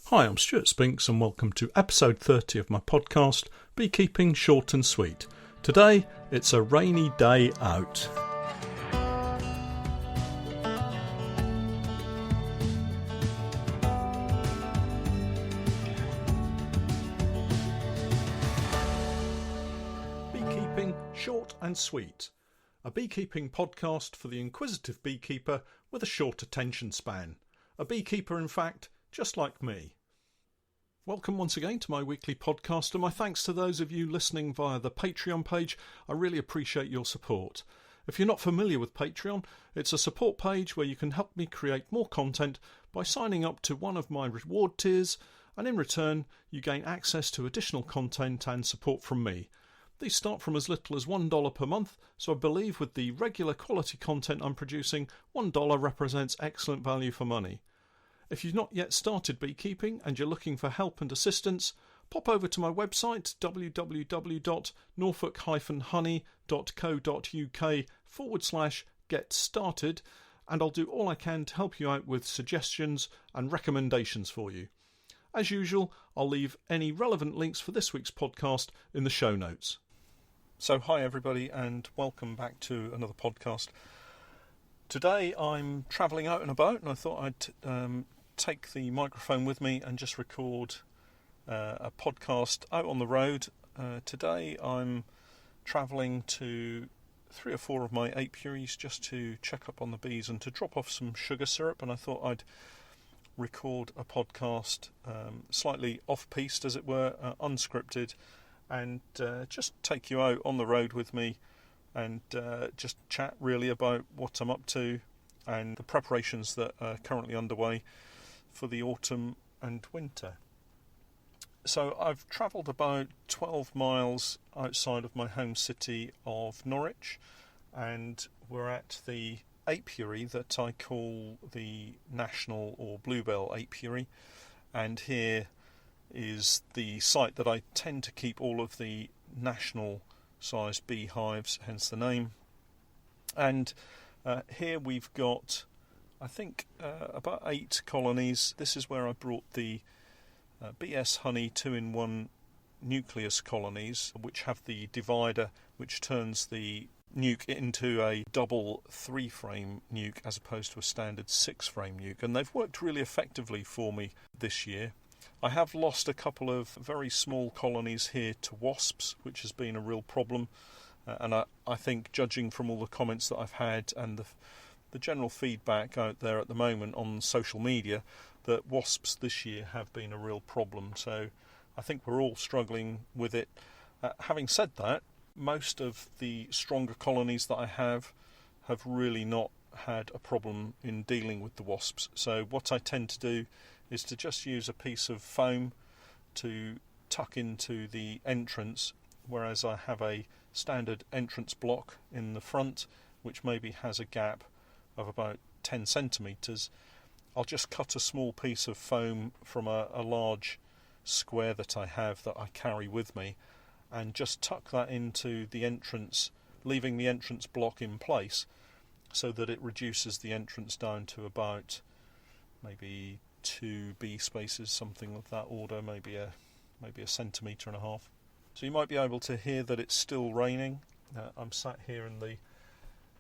Hi, I'm Stuart Spinks and welcome to episode 30 of my podcast, Beekeeping Short and Sweet. Today, it's a rainy day out. Beekeeping Short and Sweet. A beekeeping podcast for the inquisitive beekeeper with a short attention span. A beekeeper, in fact, just like me. Welcome once again to my weekly podcast, and my thanks to those of you listening via the Patreon page. I really appreciate your support. If you're not familiar with Patreon, it's a support page where you can help me create more content by signing up to one of my reward tiers, and in return you gain access to additional content and support from me. These start from as little as $1 per month, so I believe with the regular quality content I'm producing, $1 represents excellent value for money. If you've not yet started beekeeping and you're looking for help and assistance, pop over to my website www.norfolk-honey.co.uk/get started, and I'll do all I can to help you out with suggestions and recommendations for you. As usual, I'll leave any relevant links for this week's podcast in the show notes. So hi everybody and welcome back to another podcast. Today I'm travelling out and about, and I thought I'd take the microphone with me and just record a podcast out on the road. Today I'm travelling to 3 or 4 of my apiaries just to check up on the bees and to drop off some sugar syrup, and I thought I'd record a podcast slightly off-piste, as it were, unscripted, and just take you out on the road with me and just chat really about what I'm up to and the preparations that are currently underway for the autumn and winter. So I've travelled about 12 miles outside of my home city of Norwich, and we're at the apiary that I call the National or Bluebell Apiary, and here is the site that I tend to keep all of the national sized beehives, hence the name. And here we've got, I think, about 8 colonies. This is where I brought the BS Honey 2-in-1 nucleus colonies, which have the divider which turns the nuke into a double 3-frame nuke as opposed to a standard 6-frame nuke, and they've worked really effectively for me this year. I have lost a couple of very small colonies here to wasps, which has been a real problem, and I think, judging from all the comments that I've had and the general feedback out there at the moment on social media, that wasps this year have been a real problem. So I think we're all struggling with it. Having said that, most of the stronger colonies that I have really not had a problem in dealing with the wasps. So what I tend to do is to just use a piece of foam to tuck into the entrance, whereas I have a standard entrance block in the front which maybe has a gap of about 10 centimetres. I'll just cut a small piece of foam from a large square that I have that I carry with me, and just tuck that into the entrance, leaving the entrance block in place so that it reduces the entrance down to about maybe 2 bee spaces, something of that order, maybe a centimetre and a half. So you might be able to hear that it's still raining. I'm sat here in the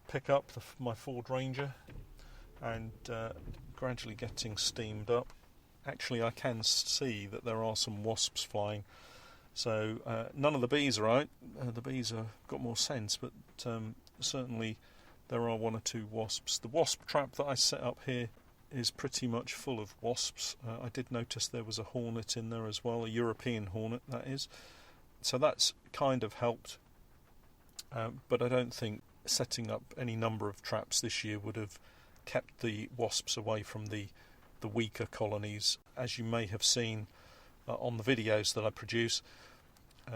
pickup, my Ford Ranger, and gradually getting steamed up. Actually, I can see that there are some wasps flying. So none of the bees are out. The bees have got more sense, but certainly there are 1 or 2 wasps. The wasp trap that I set up here is pretty much full of wasps. I did notice there was a hornet in there as well, a European hornet that is. So that's kind of helped. But I don't think setting up any number of traps this year would have kept the wasps away from the weaker colonies, as you may have seen on the videos that I produce.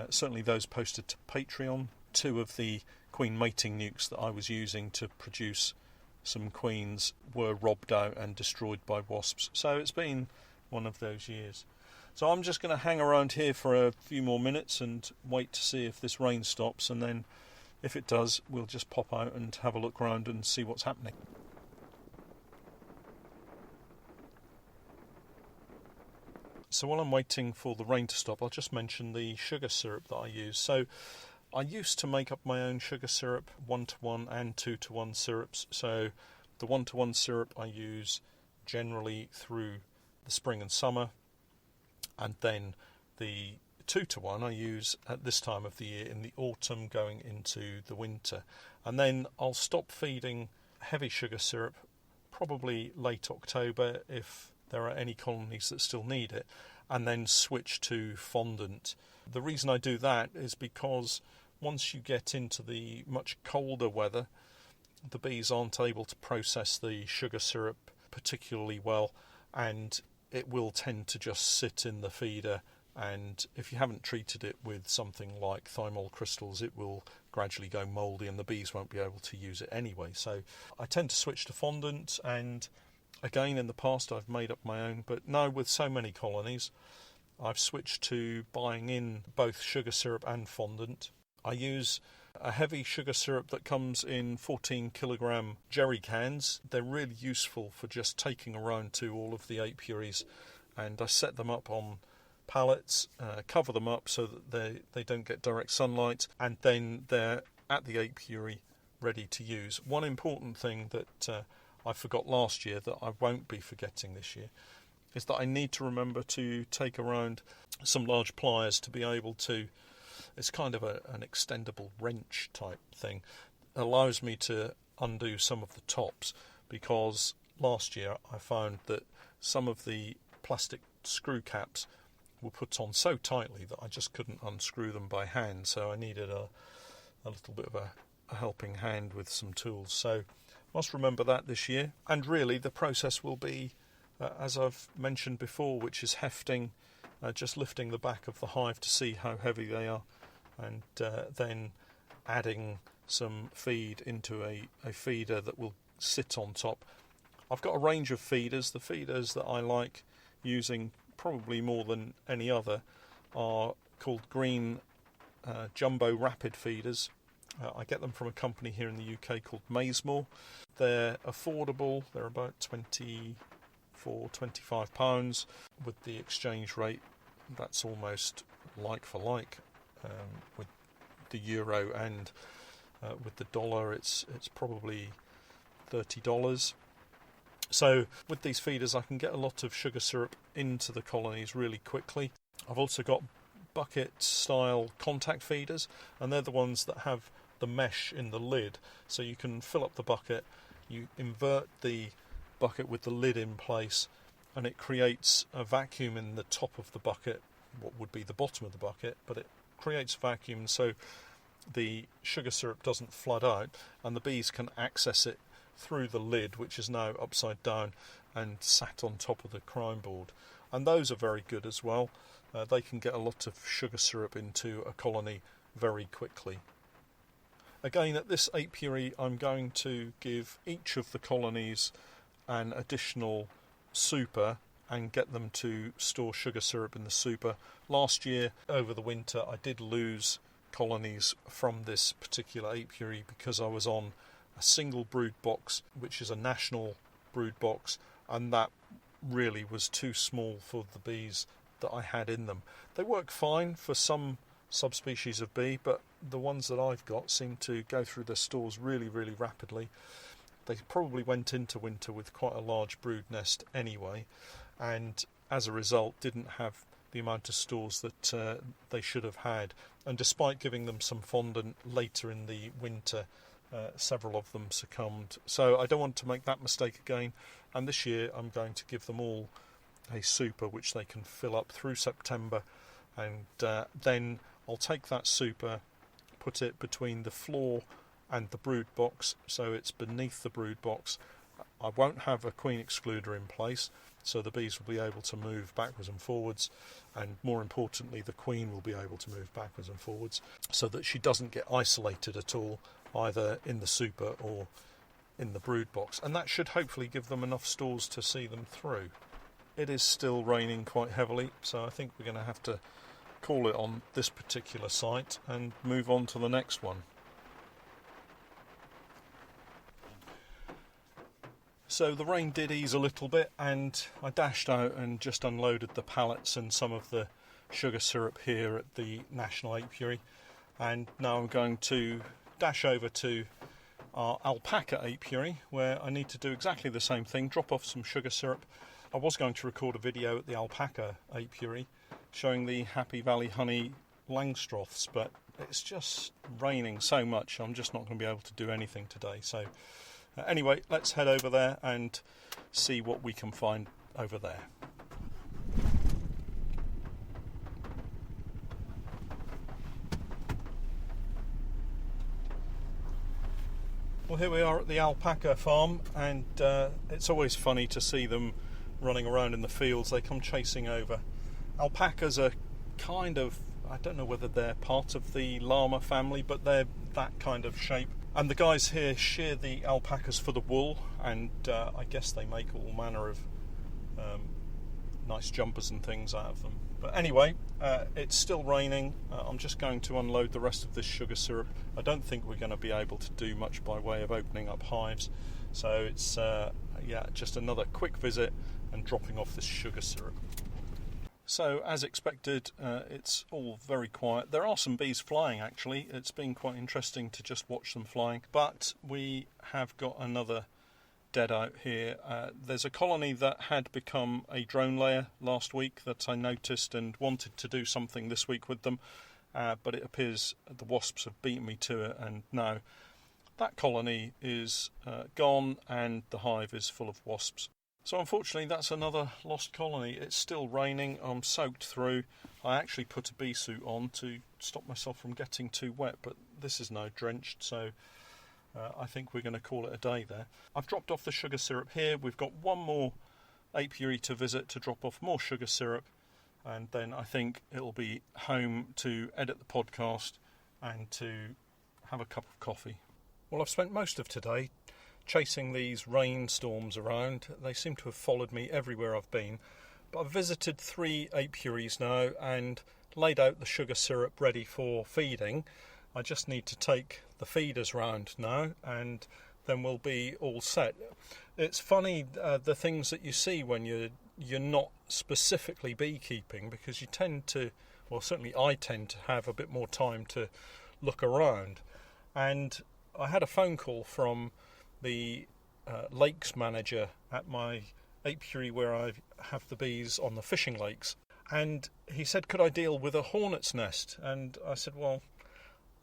Certainly those posted to Patreon. 2 of the queen mating nukes that I was using to produce some queens were robbed out and destroyed by wasps. So it's been one of those years. So I'm just going to hang around here for a few more minutes and wait to see if this rain stops, and then if it does, we'll just pop out and have a look around and see what's happening. So while I'm waiting for the rain to stop, I'll just mention the sugar syrup that I use. So I used to make up my own sugar syrup, 1-to-1 and 2-to-1 syrups. So the 1-to-1 syrup I use generally through the spring and summer, and then the 2-to-1 I use at this time of the year in the autumn going into the winter. And then I'll stop feeding heavy sugar syrup probably late October if there are any colonies that still need it, and then switch to fondant. The reason I do that is because once you get into the much colder weather, the bees aren't able to process the sugar syrup particularly well, and it will tend to just sit in the feeder, and if you haven't treated it with something like thymol crystals, it will gradually go mouldy and the bees won't be able to use it anyway. So I tend to switch to fondant, and again in the past I've made up my own, but now with so many colonies I've switched to buying in both sugar syrup and fondant. I use a heavy sugar syrup that comes in 14 kilogram jerry cans. They're really useful for just taking around to all of the apiaries, and I set them up on pallets, cover them up so that they don't get direct sunlight, and then they're at the apiary ready to use. One important thing that I forgot last year that I won't be forgetting this year is that I need to remember to take around some large pliers to be able to, it's kind of an extendable wrench type thing, it allows me to undo some of the tops, because last year I found that some of the plastic screw caps were put on so tightly that I just couldn't unscrew them by hand, so I needed a little bit of a helping hand with some tools. So I must remember that this year. And really the process will be, as I've mentioned before, which is hefting, just lifting the back of the hive to see how heavy they are, and then adding some feed into a feeder that will sit on top. I've got a range of feeders. The feeders that I like using probably more than any other are called green jumbo rapid feeders. I get them from a company here in the UK called Maysmore. They're affordable. They're about £24-25 with the exchange rate. That's almost like for like with the euro, and with the dollar it's probably $30. So with these feeders I can get a lot of sugar syrup into the colonies really quickly. I've also got bucket style contact feeders, and they're the ones that have the mesh in the lid, so you can fill up the bucket, you invert the bucket with the lid in place, and it creates a vacuum in the top of the bucket, what would be the bottom of the bucket, but it creates vacuum so the sugar syrup doesn't flood out, and the bees can access it through the lid, which is now upside down and sat on top of the crime board. And those are very good as well. They can get a lot of sugar syrup into a colony very quickly. Again, at this apiary I'm going to give each of the colonies an additional super and get them to store sugar syrup in the super. Last year, over the winter, I did lose colonies from this particular apiary because I was on a single brood box, which is a national brood box, and that really was too small for the bees that I had in them. They work fine for some subspecies of bee, but the ones that I've got seem to go through their stores really, really rapidly. They probably went into winter with quite a large brood nest anyway, and as a result didn't have the amount of stores that they should have had. And despite giving them some fondant later in the winter, several of them succumbed. So I don't want to make that mistake again, and this year I'm going to give them all a super which they can fill up through September, and then I'll take that super, put it between the floor and the brood box, so it's beneath the brood box. I won't have a queen excluder in place, so the bees will be able to move backwards and forwards, and more importantly the queen will be able to move backwards and forwards, so that she doesn't get isolated at all, either in the super or in the brood box, and that should hopefully give them enough stores to see them through. It is still raining quite heavily, so I think we're going to have to call it on this particular site and move on to the next one. So the rain did ease a little bit, and I dashed out and just unloaded the pallets and some of the sugar syrup here at the National Apiary. And now I'm going to dash over to our alpaca apiary, where I need to do exactly the same thing, drop off some sugar syrup. I was going to record a video at the alpaca apiary showing the Happy Valley honey Langstroths, but it's just raining so much I'm just not going to be able to do anything today. So anyway, let's head over there and see what we can find over there. Well, here we are at the alpaca farm, and it's always funny to see them running around in the fields. They come chasing over. Alpacas are kind of, I don't know whether they're part of the llama family, but they're that kind of shape. And the guys here shear the alpacas for the wool, and I guess they make all manner of nice jumpers and things out of them. But anyway, it's still raining. I'm just going to unload the rest of this sugar syrup. I don't think we're going to be able to do much by way of opening up hives. So it's just another quick visit and dropping off this sugar syrup. So as expected, it's all very quiet. There are some bees flying actually. It's been quite interesting to just watch them flying. But we have got another dead out here. There's a colony that had become a drone layer last week that I noticed and wanted to do something this week with them, but it appears the wasps have beaten me to it, and now that colony is gone and the hive is full of wasps. So unfortunately that's another lost colony. It's still raining. I'm soaked through. I actually put a bee suit on to stop myself from getting too wet, but this is now drenched, so I think we're going to call it a day there. I've dropped off the sugar syrup here. We've got one more apiary to visit to drop off more sugar syrup, and then I think it'll be home to edit the podcast and to have a cup of coffee. Well, I've spent most of today chasing these rainstorms around. They seem to have followed me everywhere I've been. But I've visited 3 apiaries now and laid out the sugar syrup ready for feeding. I just need to take the feeders round now, and then we'll be all set. It's funny the things that you see when you're not specifically beekeeping, because you tend to, well, certainly I tend to have a bit more time to look around. And I had a phone call from the lakes manager at my apiary where I have the bees on the fishing lakes, and he said, could I deal with a hornet's nest? And I said, well,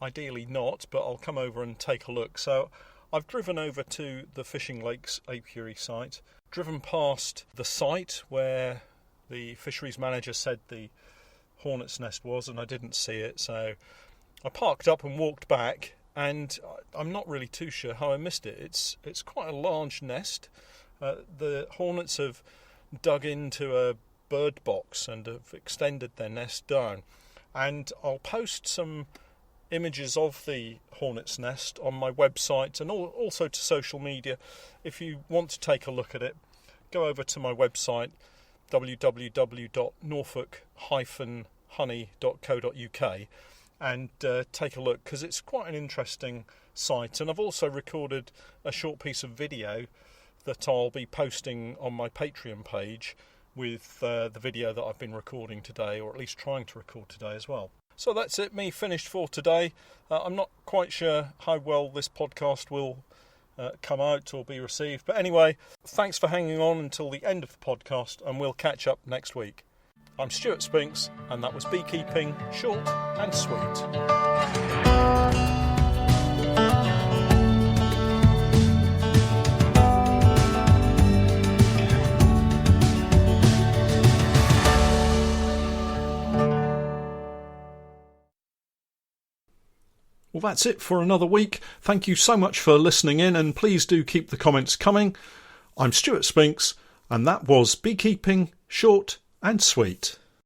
ideally not, but I'll come over and take a look. So I've driven over to the Fishing Lakes apiary site, driven past the site where the fisheries manager said the hornet's nest was, and I didn't see it. So I parked up and walked back, and I'm not really too sure how I missed it. It's quite a large nest. The hornets have dug into a bird box and have extended their nest down. And I'll post some images of the hornet's nest on my website and also to social media. If you want to take a look at it, go over to my website www.norfolk-honey.co.uk and take a look, because it's quite an interesting site. And I've also recorded a short piece of video that I'll be posting on my Patreon page with the video that I've been recording today, or at least trying to record today as well. So that's it, me finished for today. I'm not quite sure how well this podcast will come out or be received. But anyway, thanks for hanging on until the end of the podcast, and we'll catch up next week. I'm Stuart Spinks, and that was Beekeeping, short and sweet. Well, that's it for another week. Thank you so much for listening in, and please do keep the comments coming. I'm Stuart Spinks, and that was Beekeeping, short and sweet.